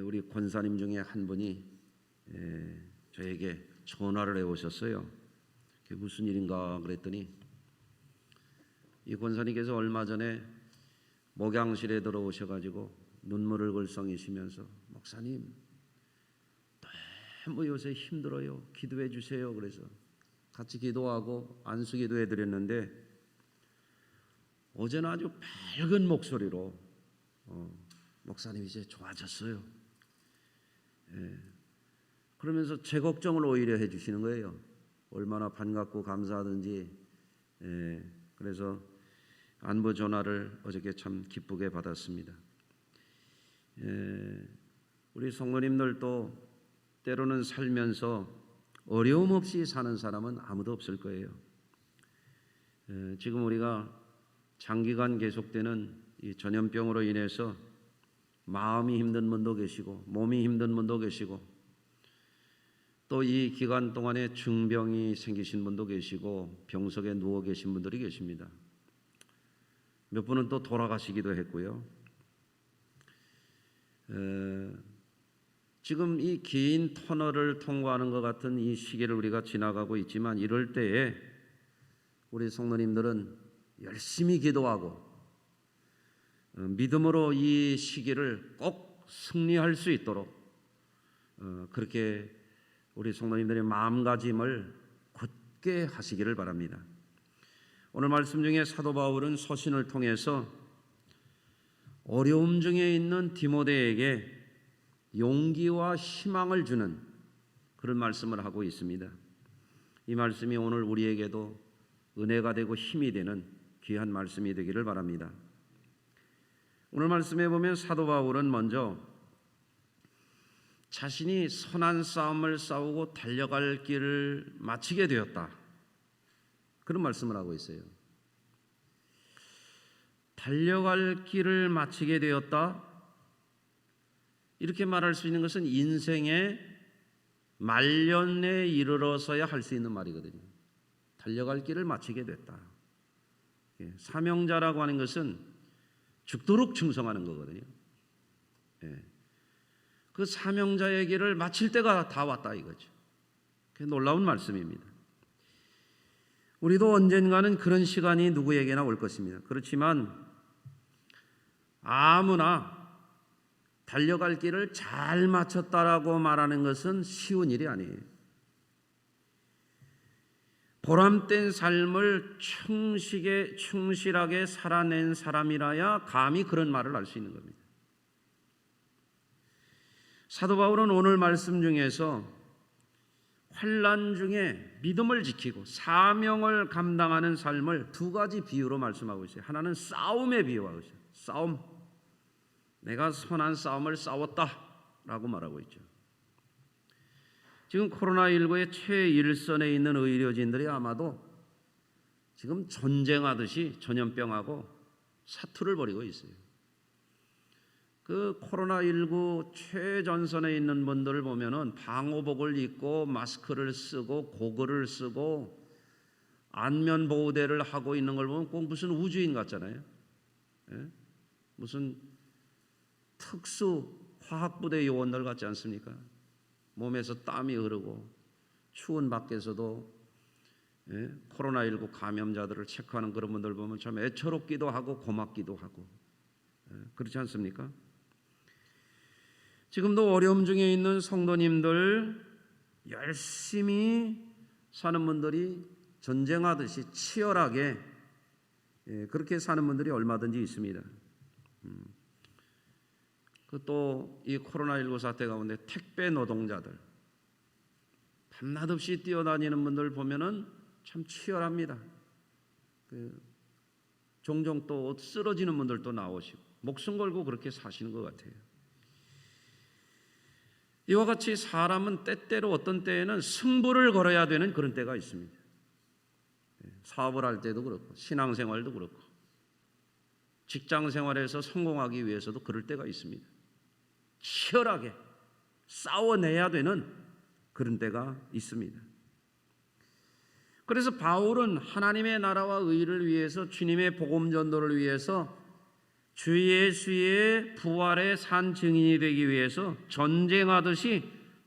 우리 권사님 중에 한 분이 저에게 전화를 해오셨어요. 그게 무슨 일인가 그랬더니 이 권사님께서 얼마 전에 목양실에 들어오셔가지고 눈물을 글썽이시면서 목사님 너무 요새 힘들어요. 기도해 주세요. 그래서 같이 기도하고 안수기도 해드렸는데 어제는 아주 밝은 목소리로 목사님 이제 좋아졌어요. 그러면서 제 걱정을 오히려 해주시는 거예요. 얼마나 반갑고 감사하든지. 그래서 안부 전화를 어저께 참 기쁘게 받았습니다. 우리 성도님들도 때로는 살면서 어려움 없이 사는 사람은 아무도 없을 거예요. 지금 우리가 장기간 계속되는 이 전염병으로 인해서 마음이 힘든 분도 계시고 몸이 힘든 분도 계시고 또 이 기간 동안에 중병이 생기신 분도 계시고 병석에 누워 계신 분들이 계십니다. 몇 분은 또 돌아가시기도 했고요. 지금 이 긴 터널을 통과하는 것 같은 이 시기를 우리가 지나가고 있지만 이럴 때에 우리 성도님들은 열심히 기도하고 믿음으로 이 시기를 꼭 승리할 수 있도록 그렇게 우리 성도님들의 마음가짐을 굳게 하시기를 바랍니다. 오늘 말씀 중에 사도 바울은 서신을 통해서 어려움 중에 있는 디모데에게 용기와 희망을 주는 그런 말씀을 하고 있습니다. 이 말씀이 오늘 우리에게도 은혜가 되고 힘이 되는 귀한 말씀이 되기를 바랍니다. 오늘 말씀에 보면 사도 바울은 먼저 자신이 선한 싸움을 싸우고 달려갈 길을 마치게 되었다. 그런 말씀을 하고 있어요. 달려갈 길을 마치게 되었다. 이렇게 말할 수 있는 것은 인생의 말년에 이르러서야 할 수 있는 말이거든요. 달려갈 길을 마치게 됐다. 사명자라고 하는 것은 죽도록 충성하는 거거든요. 그 사명자의 길을 마칠 때가 다 왔다 이거죠. 놀라운 말씀입니다. 우리도 언젠가는 그런 시간이 누구에게나 올 것입니다. 그렇지만 아무나 달려갈 길을 잘 마쳤다라고 말하는 것은 쉬운 일이 아니에요. 보람된 삶을 충실하게 살아낸 사람이라야 감히 그런 말을 할 수 있는 겁니다. 사도 바울은 오늘 말씀 중에서 환난 중에 믿음을 지키고 사명을 감당하는 삶을 두 가지 비유로 말씀하고 있어요. 하나는 싸움에 비유하고 있어요. 싸움. 내가 선한 싸움을 싸웠다라고 말하고 있죠. 지금 코로나19의 최일선에 있는 의료진들이 아마도 지금 전쟁하듯이 전염병하고 사투를 벌이고 있어요. 그 코로나19 최전선에 있는 분들을 보면은 방호복을 입고 마스크를 쓰고 고글을 쓰고 안면 보호대를 하고 있는 걸 보면 꼭 무슨 우주인 같잖아요. 무슨 특수 화학부대 요원들 같지 않습니까? 몸에서 땀이 흐르고 추운 밖에서도 코로나19 감염자들을 체크하는 그런 분들 보면 참 애처롭기도 하고 고맙기도 하고 그렇지 않습니까? 지금도 어려움 중에 있는 성도님들 열심히 사는 분들이 전쟁하듯이 치열하게 그렇게 사는 분들이 얼마든지 있습니다. 또 이 코로나19 사태 가운데 택배 노동자들 밤낮 없이 뛰어다니는 분들 보면은 참 치열합니다. 종종 또 쓰러지는 분들도 나오시고 목숨 걸고 그렇게 사시는 것 같아요. 이와 같이 사람은 때때로 어떤 때에는 승부를 걸어야 되는 그런 때가 있습니다. 사업을 할 때도 그렇고 신앙생활도 그렇고 직장생활에서 성공하기 위해서도 그럴 때가 있습니다. 치열하게 싸워내야 되는 그런 때가 있습니다. 그래서 바울은 하나님의 나라와 의를 위해서 주님의 복음 전도를 위해서 주 예수의 부활의 산 증인이 되기 위해서 전쟁하듯이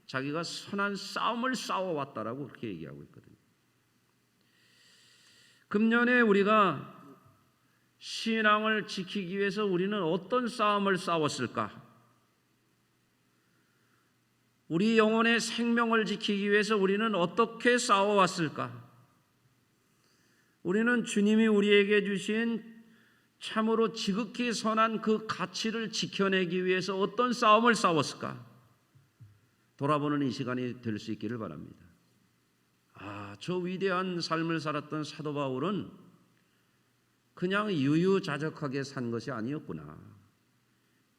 자기가 선한 싸움을 싸워왔다라고 그렇게 얘기하고 있거든요. 금년에 우리가 신앙을 지키기 위해서 우리는 어떤 싸움을 싸웠을까? 우리 영혼의 생명을 지키기 위해서 우리는 어떻게 싸워왔을까? 우리는 주님이 우리에게 주신 참으로 지극히 선한 그 가치를 지켜내기 위해서 어떤 싸움을 싸웠을까? 돌아보는 이 시간이 될 수 있기를 바랍니다. 저 위대한 삶을 살았던 사도 바울은 그냥 유유자적하게 산 것이 아니었구나.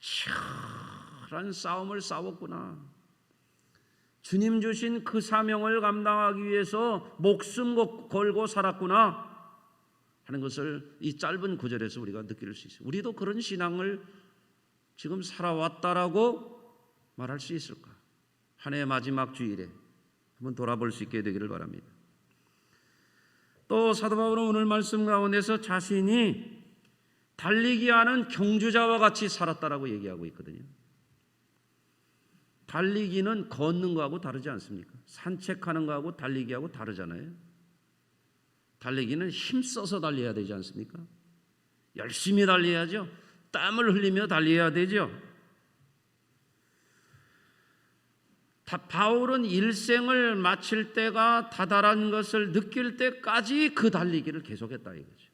치열한 싸움을 싸웠구나. 주님 주신 그 사명을 감당하기 위해서 목숨 걸고 살았구나 하는 것을 이 짧은 구절에서 우리가 느낄 수 있어요. 우리도 그런 신앙을 지금 살아왔다라고 말할 수 있을까? 한 해의 마지막 주일에 한번 돌아볼 수 있게 되기를 바랍니다. 또 사도 바울은 오늘 말씀 가운데서 자신이 달리기 하는 경주자와 같이 살았다라고 얘기하고 있거든요. 달리기는 걷는 거하고 다르지 않습니까? 산책하는 거하고 달리기하고 다르잖아요. 달리기는 힘써서 달려야 되지 않습니까? 열심히 달려야죠. 땀을 흘리며 달려야 되죠. 바울은 일생을 마칠 때가 다다란 것을 느낄 때까지 그 달리기를 계속했다 이거죠.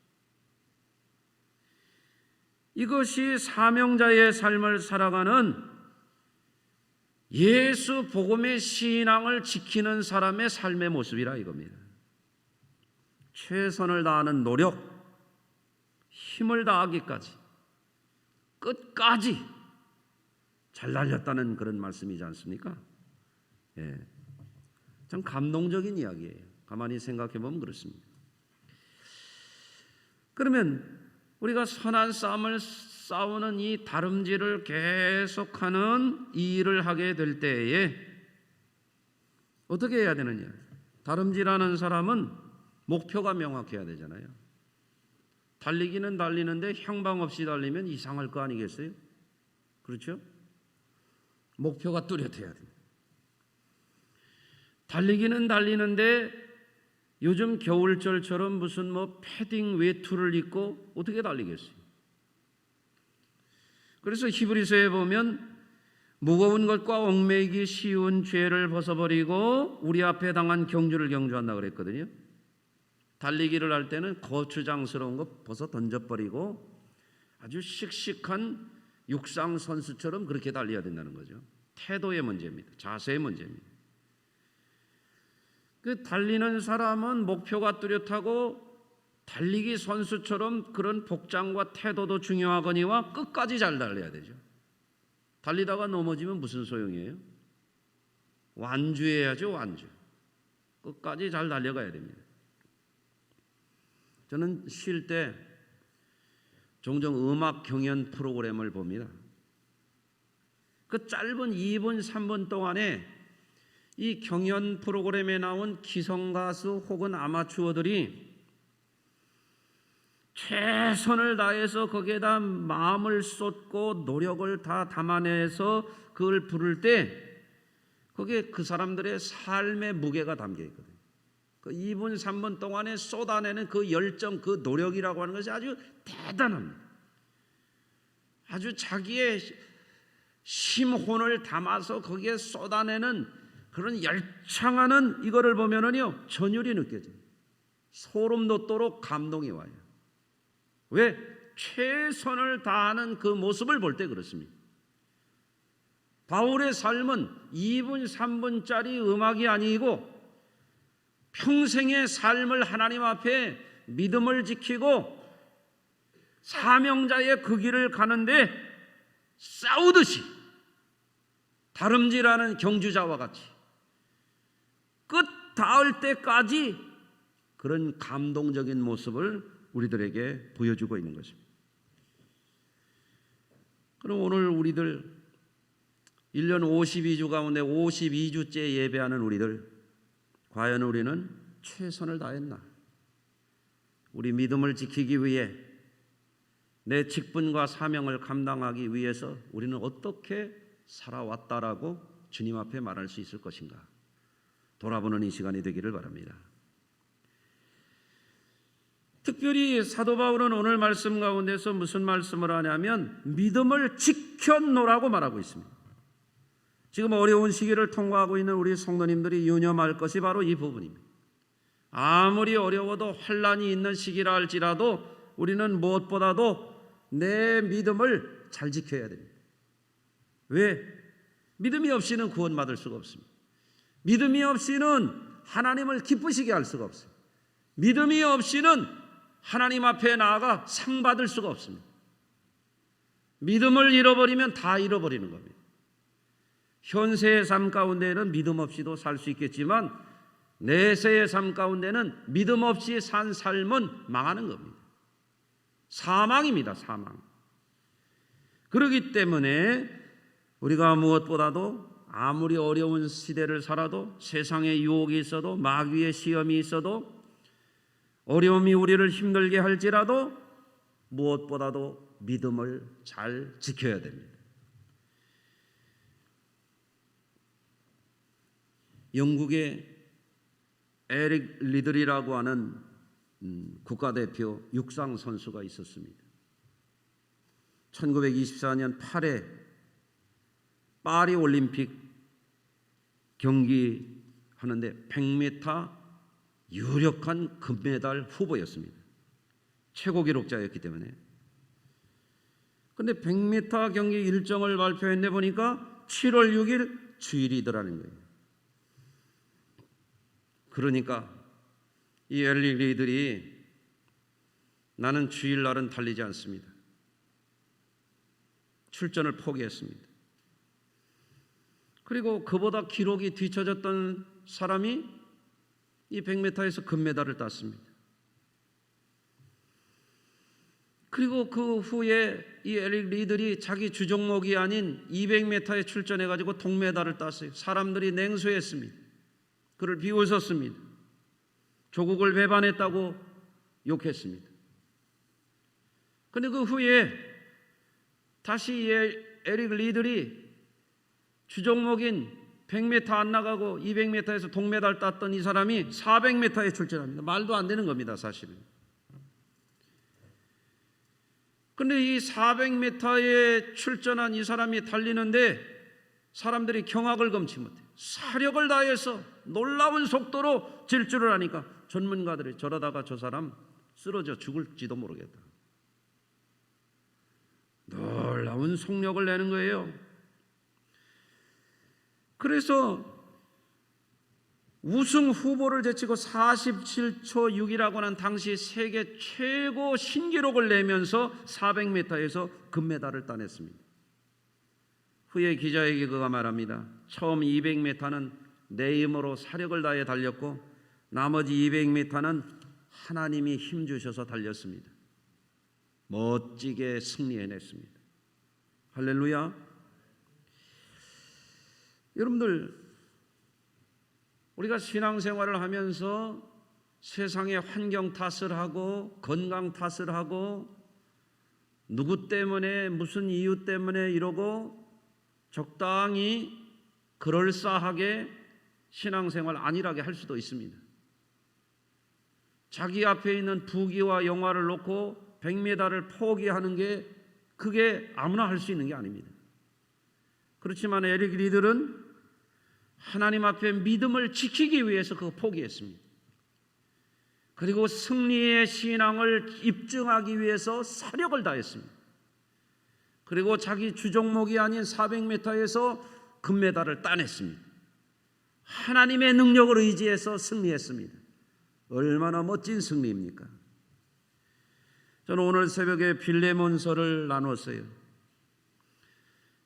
이것이 사명자의 삶을 살아가는 예수 복음의 신앙을 지키는 사람의 삶의 모습이라 이겁니다. 최선을 다하는 노력, 힘을 다하기까지 끝까지 잘 달렸다는 그런 말씀이지 않습니까? 참 감동적인 이야기예요. 가만히 생각해 보면 그렇습니다. 그러면 우리가 선한 싸움을 싸우는 이 다름질을 계속하는 이 일을 하게 될 때에 어떻게 해야 되느냐? 다름질하는 사람은 목표가 명확해야 되잖아요. 달리기는 달리는데 향방 없이 달리면 이상할 거 아니겠어요? 그렇죠? 목표가 뚜렷해야 돼요. 달리기는 달리는데 요즘 겨울철처럼 무슨 패딩 외투를 입고 어떻게 달리겠어요? 그래서 히브리서에 보면 무거운 것과 얽매이기 쉬운 죄를 벗어버리고 우리 앞에 당한 경주를 경주한다 그랬거든요. 달리기를 할 때는 거추장스러운 거 벗어 던져버리고 아주 씩씩한 육상 선수처럼 그렇게 달려야 된다는 거죠. 태도의 문제입니다. 자세의 문제입니다. 그 달리는 사람은 목표가 뚜렷하고 달리기 선수처럼 그런 복장과 태도도 중요하거니와 끝까지 잘 달려야 되죠. 달리다가 넘어지면 무슨 소용이에요? 완주해야죠, 완주. 끝까지 잘 달려가야 됩니다. 저는 쉴 때 종종 음악 경연 프로그램을 봅니다. 그 짧은 2분, 3분 동안에 이 경연 프로그램에 나온 기성가수 혹은 아마추어들이 최선을 다해서 거기에다 마음을 쏟고 노력을 다 담아내서 그걸 부를 때 거기에 그 사람들의 삶의 무게가 담겨 있거든요. 그 2분, 3분 동안에 쏟아내는 그 열정, 그 노력이라고 하는 것이 아주 대단합니다. 아주 자기의 심혼을 담아서 거기에 쏟아내는 그런 열창하는 이거를 보면은요 전율이 느껴져요. 소름 돋도록 감동이 와요. 왜? 최선을 다하는 그 모습을 볼 때 그렇습니다. 바울의 삶은 2분, 3분짜리 음악이 아니고 평생의 삶을 하나님 앞에 믿음을 지키고 사명자의 그 길을 가는데 싸우듯이 다름질하는 경주자와 같이 끝 닿을 때까지 그런 감동적인 모습을 우리들에게 보여주고 있는 것입니다. 그럼 오늘 우리들 1년 52주 가운데 52주째 예배하는 우리들, 과연 우리는 최선을 다했나? 우리 믿음을 지키기 위해 내 직분과 사명을 감당하기 위해서 우리는 어떻게 살아왔다라고 주님 앞에 말할 수 있을 것인가? 돌아보는 이 시간이 되기를 바랍니다. 특별히 사도 바울은 오늘 말씀 가운데서 무슨 말씀을 하냐면 믿음을 지켜노라고 말하고 있습니다. 지금 어려운 시기를 통과하고 있는 우리 성도님들이 유념할 것이 바로 이 부분입니다. 아무리 어려워도 환난이 있는 시기라 할지라도 우리는 무엇보다도 내 믿음을 잘 지켜야 됩니다. 왜? 믿음이 없이는 구원받을 수가 없습니다. 믿음이 없이는 하나님을 기쁘시게 할 수가 없어요. 믿음이 없이는 하나님 앞에 나아가 상 받을 수가 없습니다. 믿음을 잃어버리면 다 잃어버리는 겁니다. 현세의 삶 가운데는 믿음 없이도 살 수 있겠지만 내세의 삶 가운데는 믿음 없이 산 삶은 망하는 겁니다. 사망입니다. 사망. 그렇기 때문에 우리가 무엇보다도 아무리 어려운 시대를 살아도 세상에 유혹이 있어도 마귀의 시험이 있어도 어려움이 우리를 힘들게 할지라도 무엇보다도 믿음을 잘 지켜야 됩니다. 영국의 에릭 리들이라고 하는 국가대표 육상 선수가 있었습니다. 1924년 8회 파리 올림픽 경기하는데 100m 유력한 금메달 후보였습니다. 최고 기록자였기 때문에. 그런데 100m 경기 일정을 발표했네 보니까 7월 6일 주일이더라는 거예요. 그러니까 이 에릭 리들이 나는 주일날은 달리지 않습니다. 출전을 포기했습니다. 그리고 그보다 기록이 뒤처졌던 사람이 이 100m에서 금메달을 땄습니다. 그리고 그 후에 이 에릭 리들이 자기 주종목이 아닌 200m에 출전해가지고 동메달을 땄어요. 사람들이 냉소했습니다. 그를 비웃었습니다. 조국을 배반했다고 욕했습니다. 그런데 그 후에 다시 에릭 리들이 주종목인 100m 안 나가고 200m에서 동메달 땄던 이 사람이 400m에 출전합니다. 말도 안 되는 겁니다, 사실은. 그런데 이 400m에 출전한 이 사람이 달리는데 사람들이 경악을 금치 못해요. 사력을 다해서 놀라운 속도로 질주를 하니까 전문가들이 저러다가 저 사람 쓰러져 죽을지도 모르겠다. 놀라운 속력을 내는 거예요. 그래서 우승 후보를 제치고 47초 6이라고 하는 당시 세계 최고 신기록을 내면서 400m에서 금메달을 따냈습니다. 후에 기자에게 그가 말합니다. 처음 200m는 내 힘으로 사력을 다해 달렸고 나머지 200m는 하나님이 힘주셔서 달렸습니다. 멋지게 승리해냈습니다. 할렐루야. 여러분들, 우리가 신앙생활을 하면서 세상의 환경 탓을 하고 건강 탓을 하고 누구 때문에 무슨 이유 때문에 이러고 적당히 그럴싸하게 신앙생활 안일하게 할 수도 있습니다. 자기 앞에 있는 부귀와 영화를 놓고 100m를 포기하는 게 그게 아무나 할 수 있는 게 아닙니다. 그렇지만 에릭 리들은 하나님 앞에 믿음을 지키기 위해서 그거 포기했습니다. 그리고 승리의 신앙을 입증하기 위해서 사력을 다했습니다. 그리고 자기 주종목이 아닌 400m에서 금메달을 따냈습니다. 하나님의 능력을 의지해서 승리했습니다. 얼마나 멋진 승리입니까? 저는 오늘 새벽에 빌레몬서를 나눴어요.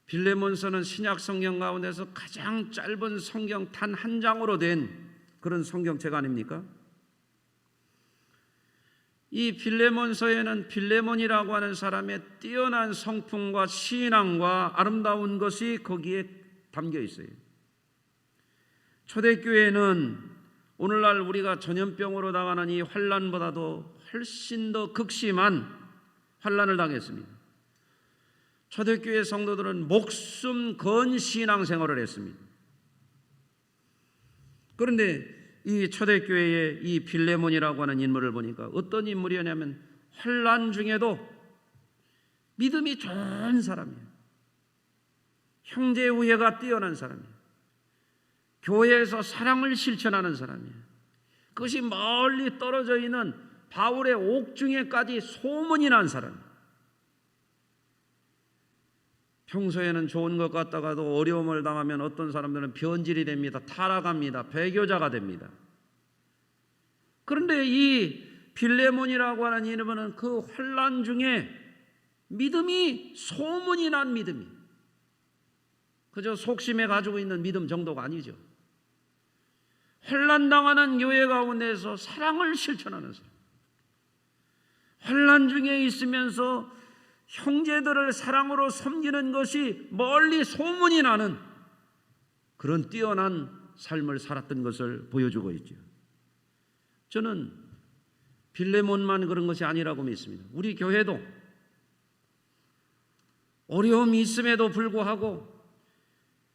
빌레몬서는 신약 성경 가운데서 가장 짧은 성경 단 한 장으로 된 그런 성경책 아닙니까? 이 빌레몬서에는 빌레몬이라고 하는 사람의 뛰어난 성품과 신앙과 아름다운 것이 거기에 담겨 있어요. 초대교회는 오늘날 우리가 전염병으로 당하는 이 환난보다도 훨씬 더 극심한 환난을 당했습니다. 초대교회 성도들은 목숨 건 신앙생활을 했습니다. 그런데 이 초대교회의 이 빌레몬이라고 하는 인물을 보니까 어떤 인물이었냐면 환난 중에도 믿음이 좋은 사람이에요. 형제 우애가 뛰어난 사람이에요. 교회에서 사랑을 실천하는 사람이에요. 그것이 멀리 떨어져 있는 바울의 옥중에까지 소문이 난 사람이에요. 평소에는 좋은 것 같다가도 어려움을 당하면 어떤 사람들은 변질이 됩니다. 타락합니다. 배교자가 됩니다. 그런데 이 빌레몬이라고 하는 이름은 그 환난 중에 믿음이 소문이 난 믿음이, 그저 속심에 가지고 있는 믿음 정도가 아니죠. 환난 당하는 교회 가운데서 사랑을 실천하는 사람, 환난 중에 있으면서 형제들을 사랑으로 섬기는 것이 멀리 소문이 나는 그런 뛰어난 삶을 살았던 것을 보여주고 있죠. 저는 빌레몬만 그런 것이 아니라고 믿습니다. 우리 교회도 어려움이 있음에도 불구하고,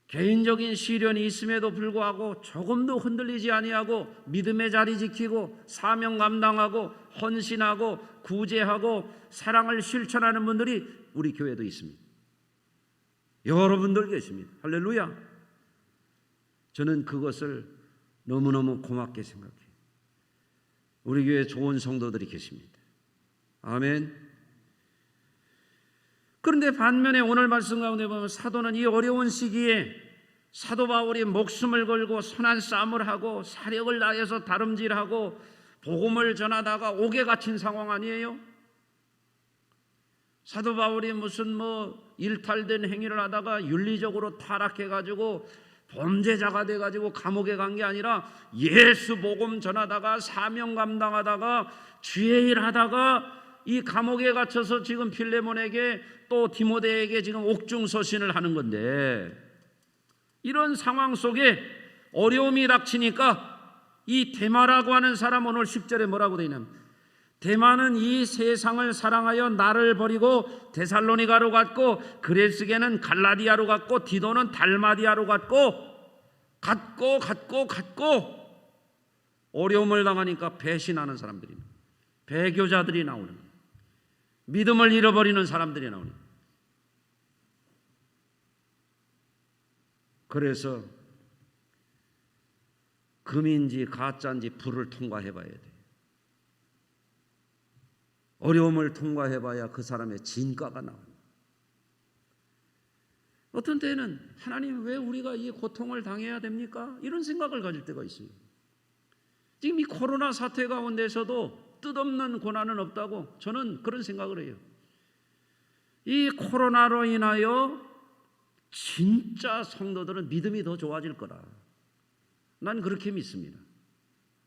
개인적인 시련이 있음에도 불구하고 조금도 흔들리지 아니하고 믿음의 자리 지키고 사명 감당하고 헌신하고 구제하고 사랑을 실천하는 분들이 우리 교회도 있습니다. 여러분들 계십니다. 할렐루야. 저는 그것을 너무너무 고맙게 생각해요. 우리 교회에 좋은 성도들이 계십니다. 아멘. 그런데 반면에 오늘 말씀 가운데 보면 사도는 이 어려운 시기에 사도 바울이 목숨을 걸고 선한 싸움을 하고 사력을 다해서 다름질하고 복음을 전하다가 옥에 갇힌 상황 아니에요? 사도 바울이 무슨 일탈된 행위를 하다가 윤리적으로 타락해가지고 범죄자가 돼가지고 감옥에 간 게 아니라 예수 복음 전하다가 사명 감당하다가 주의 일 하다가 이 감옥에 갇혀서 지금 빌레몬에게 또 디모데에게 지금 옥중 서신을 하는 건데, 이런 상황 속에 어려움이 닥치니까 이 데마라고 하는 사람, 오늘 10절에 뭐라고 되어 있냐면 데마는 이 세상을 사랑하여 나를 버리고 데살로니가로 갔고 그레스게는 갈라디아로 갔고 디도는 달마디아로 갔고 어려움을 당하니까 배신하는 사람들이, 배교자들이 나오는 거예요. 믿음을 잃어버리는 사람들이 나오는 거예요. 그래서 금인지 가짜인지 불을 통과해봐야 돼. 어려움을 통과해봐야 그 사람의 진가가 나옵니다. 어떤 때는 하나님 왜 우리가 이 고통을 당해야 됩니까? 이런 생각을 가질 때가 있습니다. 지금 이 코로나 사태 가운데서도 뜻없는 고난은 없다고 저는 그런 생각을 해요. 이 코로나로 인하여 진짜 성도들은 믿음이 더 좋아질 거라. 난 그렇게 믿습니다.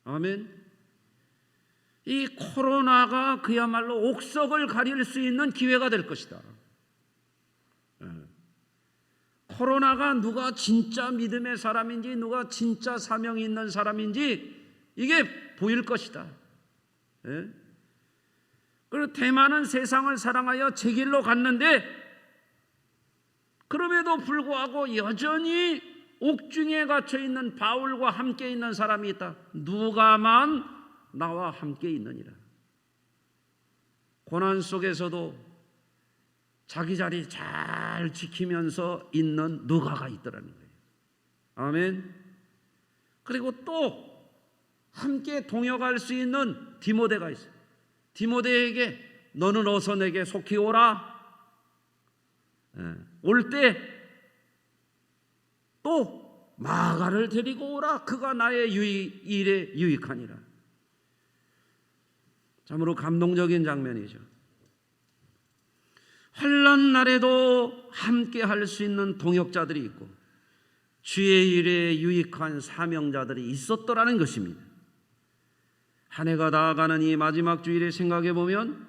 아멘. 이 코로나가 그야말로 옥석을 가릴 수 있는 기회가 될 것이다. 코로나가 누가 진짜 믿음의 사람인지 누가 진짜 사명이 있는 사람인지 이게 보일 것이다. 그리고 대만은 세상을 사랑하여 제 길로 갔는데 그럼에도 불구하고 여전히 옥중에 갇혀 있는 바울과 함께 있는 사람이 있다. 누가만 나와 함께 있느니라. 고난 속에서도 자기 자리 잘 지키면서 있는 누가가 있더라는 거예요. 아멘. 그리고 또 함께 동역할 수 있는 디모데가 있어요. 디모데에게 너는 어서 내게 속히 오라. 올 때 또 마가를 데리고 오라. 그가 나의 일에 유익하니라. 참으로 감동적인 장면이죠. 환난 날에도 함께 할 수 있는 동역자들이 있고 주의 일에 유익한 사명자들이 있었더라는 것입니다. 한 해가 다가가는 이 마지막 주일에 생각해 보면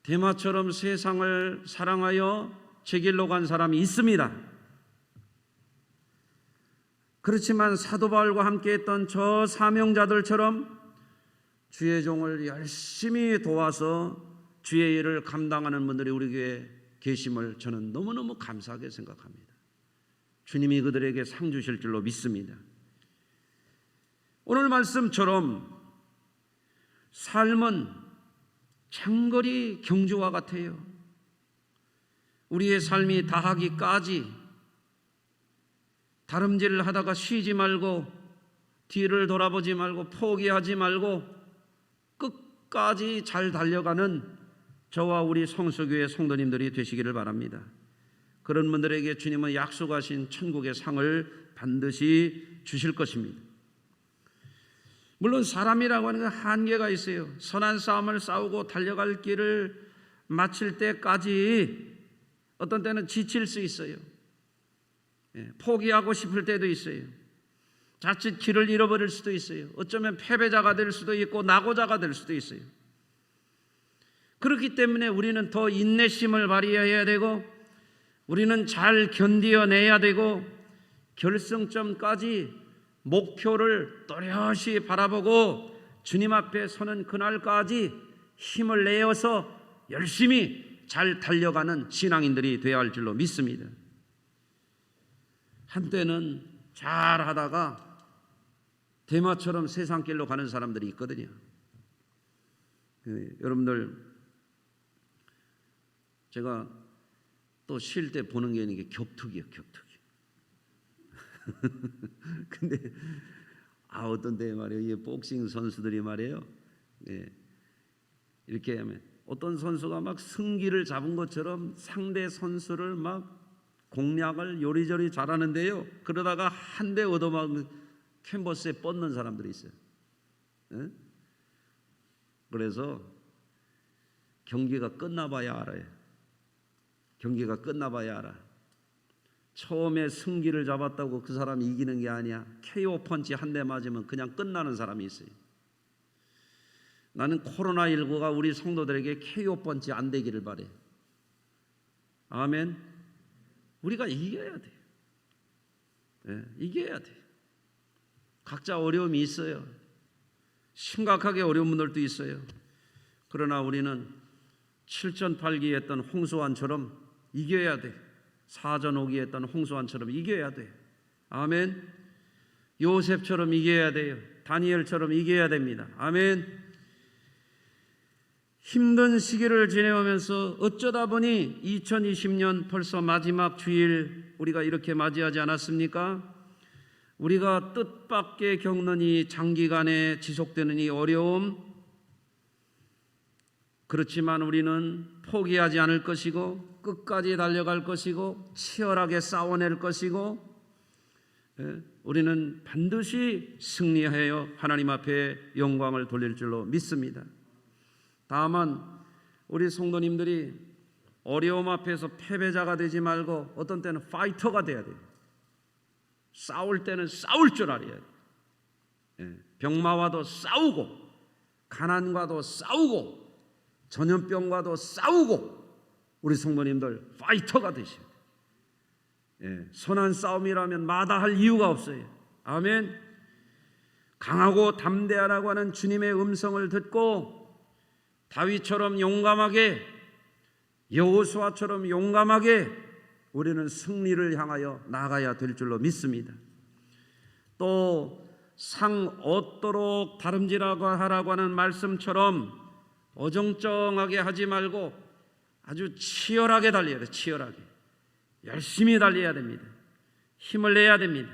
데마처럼 세상을 사랑하여 제 길로 간 사람이 있습니다. 그렇지만 사도 바울과 함께했던 저 사명자들처럼 주의 종을 열심히 도와서 주의 일을 감당하는 분들이 우리 교회에 계심을 저는 너무너무 감사하게 생각합니다. 주님이 그들에게 상 주실 줄로 믿습니다. 오늘 말씀처럼 삶은 장거리 경주와 같아요. 우리의 삶이 다하기까지 다름질을 하다가 쉬지 말고 뒤를 돌아보지 말고 포기하지 말고 끝까지 잘 달려가는 저와 우리 성수교회 성도님들이 되시기를 바랍니다. 그런 분들에게 주님은 약속하신 천국의 상을 반드시 주실 것입니다. 물론 사람이라고 하는 건 한계가 있어요. 선한 싸움을 싸우고 달려갈 길을 마칠 때까지 어떤 때는 지칠 수 있어요. 포기하고 싶을 때도 있어요. 자칫 길을 잃어버릴 수도 있어요. 어쩌면 패배자가 될 수도 있고 낙오자가 될 수도 있어요. 그렇기 때문에 우리는 더 인내심을 발휘해야 되고 우리는 잘 견디어내야 되고 결승점까지 목표를 또렷이 바라보고 주님 앞에 서는 그날까지 힘을 내어서 열심히 잘 달려가는 신앙인들이 되어야 할 줄로 믿습니다. 한때는 잘 하다가 대마처럼 세상길로 가는 사람들이 있거든요. 여러분들 제가 또 쉴 때 보는 게 있는 게 격투기예요. 격투기. 근데 어떤 때 말이에요. 이 복싱 선수들이 말이에요. 이렇게 하면 어떤 선수가 막 승기를 잡은 것처럼 상대 선수를 막 공략을 요리조리 잘하는데요. 그러다가 한 대 얻어맞으면 캔버스에 뻗는 사람들이 있어요. 그래서 경기가 끝나봐야 알아요. 경기가 끝나봐야 알아. 처음에 승기를 잡았다고 그 사람이 이기는 게 아니야. KO 펀치 한 대 맞으면 그냥 끝나는 사람이 있어요. 나는 코로나19가 우리 성도들에게 KO 펀치 안 되기를 바래. 아멘. 우리가 이겨야 돼. 이겨야 돼. 각자 어려움이 있어요. 심각하게 어려운 분들도 있어요. 그러나 우리는 7전8기 했던 홍수환처럼 이겨야 돼. 4전5기 했던 홍수환처럼 이겨야 돼. 아멘. 요셉처럼 이겨야 돼요. 다니엘처럼 이겨야 됩니다. 아멘. 힘든 시기를 지내오면서 어쩌다 보니 2020년 벌써 마지막 주일 우리가 이렇게 맞이하지 않았습니까? 우리가 뜻밖의 겪는 이 장기간에 지속되는 이 어려움, 그렇지만 우리는 포기하지 않을 것이고 끝까지 달려갈 것이고 치열하게 싸워낼 것이고 우리는 반드시 승리하여 하나님 앞에 영광을 돌릴 줄로 믿습니다. 다만 우리 성도님들이 어려움 앞에서 패배자가 되지 말고 어떤 때는 파이터가 돼야 돼요. 싸울 때는 싸울 줄 알아야 돼요. 병마와도 싸우고 가난과도 싸우고 전염병과도 싸우고 우리 성도님들 파이터가 되셔야 돼요. 선한 싸움이라면 마다할 이유가 없어요. 아멘. 강하고 담대하라고 하는 주님의 음성을 듣고 다윗처럼 용감하게 여호수아처럼 용감하게 우리는 승리를 향하여 나아가야 될 줄로 믿습니다. 또 상 얻도록 다름질하고 하라고 하는 말씀처럼 어정쩡하게 하지 말고 아주 치열하게 달려야 돼요. 치열하게 열심히 달려야 됩니다. 힘을 내야 됩니다.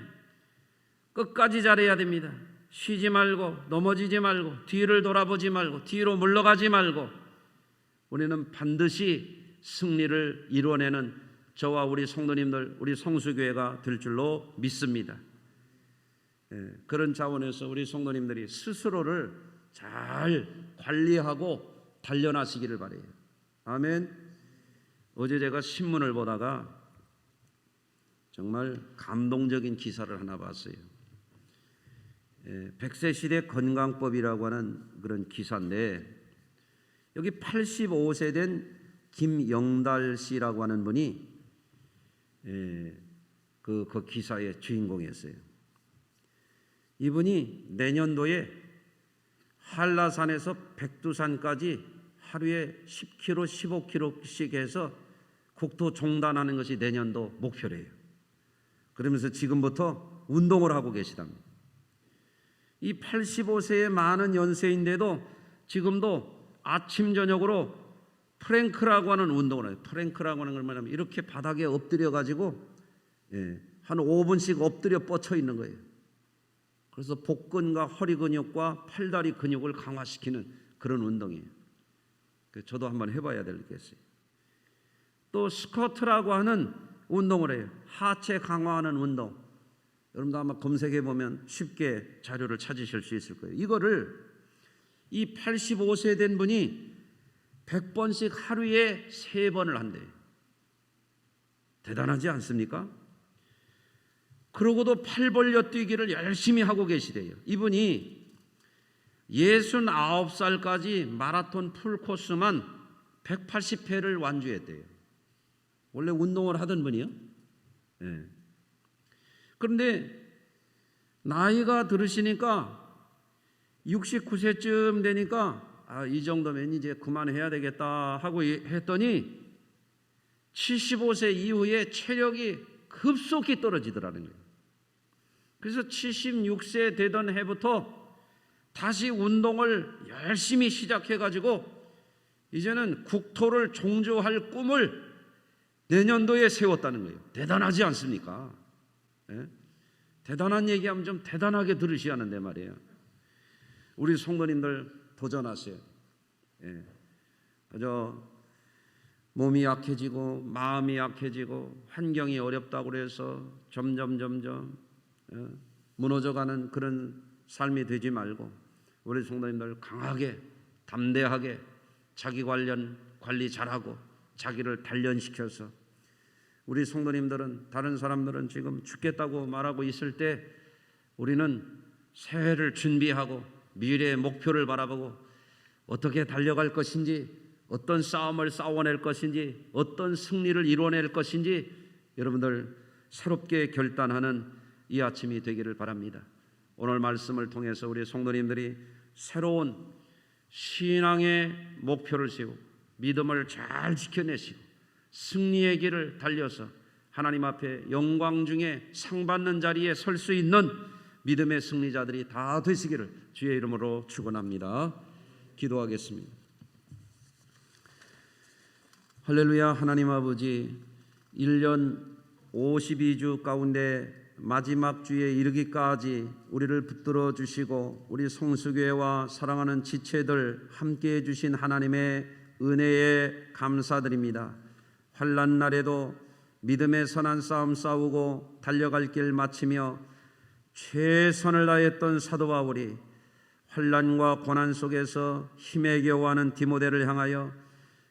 끝까지 잘해야 됩니다. 쉬지 말고 넘어지지 말고 뒤를 돌아보지 말고 뒤로 물러가지 말고 우리는 반드시 승리를 이루어내는 저와 우리 성도님들 우리 성수교회가 될 줄로 믿습니다. 그런 차원에서 우리 성도님들이 스스로를 잘 관리하고 단련하시기를 바라요. 아멘. 어제 제가 신문을 보다가 정말 감동적인 기사를 하나 봤어요. 100세 시대 건강법이라고 하는 그런 기사인데 여기 85세 된 김영달 씨라고 하는 분이 그 기사의 주인공이었어요. 이분이 내년도에 한라산에서 백두산까지 하루에 10km, 15km씩 해서 국토 종단하는 것이 내년도 목표래요. 그러면서 지금부터 운동을 하고 계시답니다. 이 85세의 많은 연세인데도 지금도 아침 저녁으로 프랭크라고 하는 운동을 해요. 프랭크라고 하는 걸 뭐냐면 이렇게 바닥에 엎드려 가지고 한 5분씩 엎드려 뻗쳐 있는 거예요. 그래서 복근과 허리 근육과 팔다리 근육을 강화시키는 그런 운동이에요. 저도 한번 해봐야 되겠어요. 또 스쿼트라고 하는 운동을 해요. 하체 강화하는 운동. 여러분도 아마 검색해 보면 쉽게 자료를 찾으실 수 있을 거예요. 이거를 이 85세 된 분이 100번씩 하루에 3번을 한대요. 대단하지 않습니까? 그러고도 팔 벌려 뛰기를 열심히 하고 계시대요. 이분이 69살까지 마라톤 풀코스만 180회를 완주했대요. 원래 운동을 하던 분이요. 그런데 나이가 들으시니까 69세쯤 되니까 이 정도면 이제 그만해야 되겠다 하고 했더니 75세 이후에 체력이 급속히 떨어지더라는 거예요. 그래서 76세 되던 해부터 다시 운동을 열심히 시작해가지고 이제는 국토를 종주할 꿈을 내년도에 세웠다는 거예요. 대단하지 않습니까? 대단한 얘기하면 좀 대단하게 들으셔야 하는데 말이에요. 우리 성도님들 도전하세요. 그저 몸이 약해지고 마음이 약해지고 환경이 어렵다고 해서 점점 무너져가는 그런 삶이 되지 말고 우리 성도님들 강하게 담대하게 자기 관리 잘하고 자기를 단련시켜서 우리 성도님들은 다른 사람들은 지금 죽겠다고 말하고 있을 때 우리는 새해를 준비하고 미래의 목표를 바라보고 어떻게 달려갈 것인지 어떤 싸움을 싸워낼 것인지 어떤 승리를 이뤄낼 것인지 여러분들 새롭게 결단하는 이 아침이 되기를 바랍니다. 오늘 말씀을 통해서 우리 성도님들이 새로운 신앙의 목표를 세우고 믿음을 잘 지켜내시고 승리의 길을 달려서 하나님 앞에 영광 중에 상 받는 자리에 설 수 있는 믿음의 승리자들이 다 되시기를 주의 이름으로 축원합니다. 기도하겠습니다. 할렐루야. 하나님 아버지, 1년 52주 가운데 마지막 주에 이르기까지 우리를 붙들어 주시고 우리 성수교회와 사랑하는 지체들 함께해 주신 하나님의 은혜에 감사드립니다. 환난 날에도 믿음의 선한 싸움 싸우고 달려갈 길 마치며 최선을 다했던 사도 바울이 환난과 고난 속에서 힘에 겨워하는 디모데를 향하여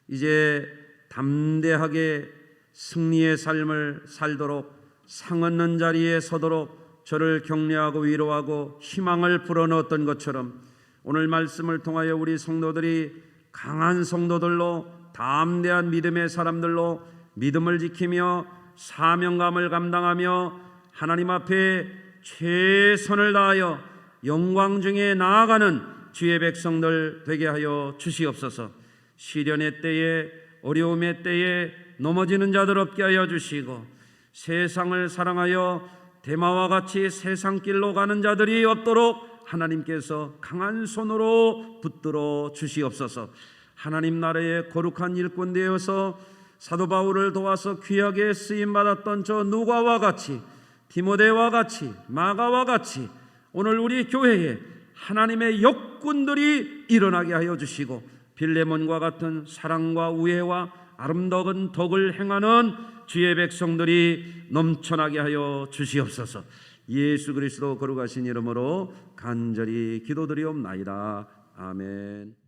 이제 담대하게 승리의 삶을 살도록 상 얻는 자리에 서도록 저를 격려하고 위로하고 희망을 불어넣었던 것처럼 오늘 말씀을 통하여 우리 성도들이 강한 성도들로 담대한 믿음의 사람들로 믿음을 지키며 사명감을 감당하며 하나님 앞에 최선을 다하여 영광 중에 나아가는 주의 백성들 되게 하여 주시옵소서. 시련의 때에 어려움의 때에 넘어지는 자들 없게 하여 주시고 세상을 사랑하여 대마와 같이 세상 길로 가는 자들이 없도록 하나님께서 강한 손으로 붙들어 주시옵소서. 하나님 나라의 거룩한 일꾼 되어서 사도 바울을 도와서 귀하게 쓰임받았던 저 누가와 같이 디모데와 같이 마가와 같이 오늘 우리 교회에 하나님의 역군들이 일어나게 하여 주시고 빌레몬과 같은 사랑과 우애와 아름다운 덕을 행하는 주의 백성들이 넘쳐나게 하여 주시옵소서. 예수 그리스도 거룩하신 이름으로 간절히 기도드리옵나이다. 아멘.